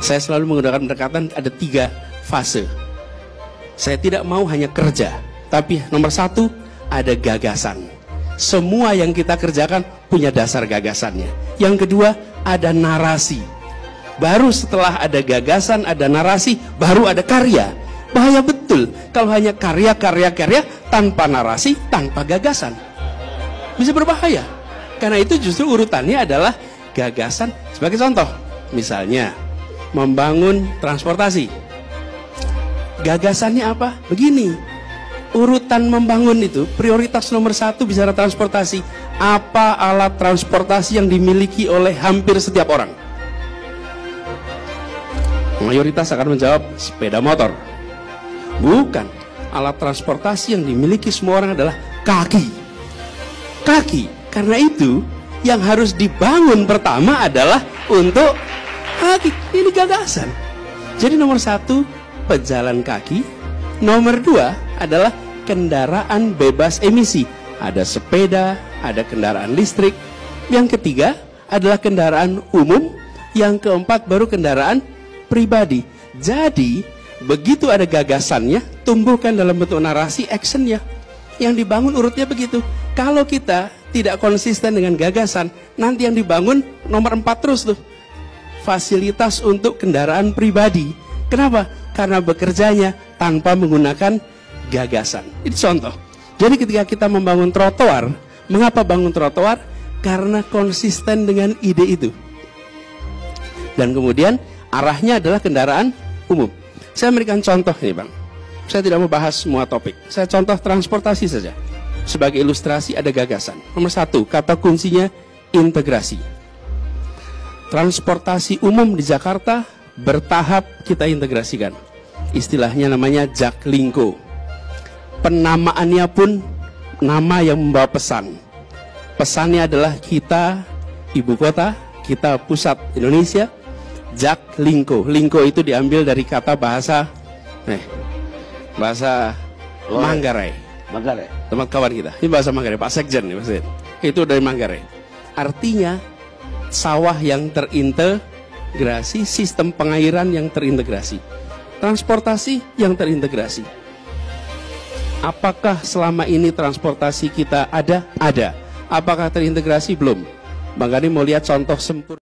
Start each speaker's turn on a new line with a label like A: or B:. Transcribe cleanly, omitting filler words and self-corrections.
A: Saya selalu menggunakan pendekatan ada 3 fase. Saya tidak mau hanya kerja, tapi nomor 1 ada gagasan. Semua yang kita kerjakan punya dasar gagasannya. Yang kedua ada narasi. Baru setelah ada gagasan, ada narasi, baru ada karya. Bahaya betul kalau hanya karya tanpa narasi, tanpa gagasan. Bisa berbahaya. Karena itu justru urutannya adalah gagasan. Sebagai contoh, misalnya membangun transportasi. Gagasannya apa? Begini, urutan membangun itu prioritas nomor 1 bicara transportasi. Apa alat transportasi yang dimiliki oleh hampir setiap orang? Mayoritas akan menjawab sepeda motor. Bukan. Alat transportasi yang dimiliki semua orang adalah kaki. Kaki. Karena itu yang harus dibangun pertama adalah untuk kaki. Ini gagasan. Jadi nomor 1 pejalan kaki. Nomor 2 adalah kendaraan bebas emisi. Ada sepeda, ada kendaraan listrik. Yang ketiga adalah kendaraan umum. Yang keempat baru kendaraan pribadi. Jadi begitu ada gagasannya, tumbuhkan dalam bentuk narasi, actionnya. Yang dibangun urutnya begitu. Kalau kita tidak konsisten dengan gagasan, nanti yang dibangun nomor 4 terus tuh. Fasilitas untuk kendaraan pribadi. Kenapa? Karena bekerjanya tanpa menggunakan gagasan. Itu contoh. Jadi ketika kita membangun trotoar, mengapa bangun trotoar? Karena konsisten dengan ide itu. Dan kemudian arahnya adalah kendaraan umum. Saya memberikan contoh nih Bang. Saya tidak mau bahas semua topik. Saya contoh transportasi saja. Sebagai ilustrasi ada gagasan. Nomor 1, kata kuncinya integrasi. Transportasi umum di Jakarta bertahap kita integrasikan. Istilahnya namanya Jaklingko. Penamaannya pun nama yang membawa pesan. Pesannya adalah kita ibu kota, kita pusat Indonesia, Jaklingko. Lingko itu diambil dari kata bahasa Manggarai.
B: Manggarai.
A: Teman kawan kita. Ini bahasa Manggarai, Pak Sekjen nih, Pak Sekjen. Itu dari Manggarai. Artinya sawah yang terintegrasi, sistem pengairan yang terintegrasi, transportasi yang terintegrasi. Apakah selama ini transportasi kita ada? Ada. Apakah terintegrasi? Belum. Bang Gani mau lihat contoh sempurna.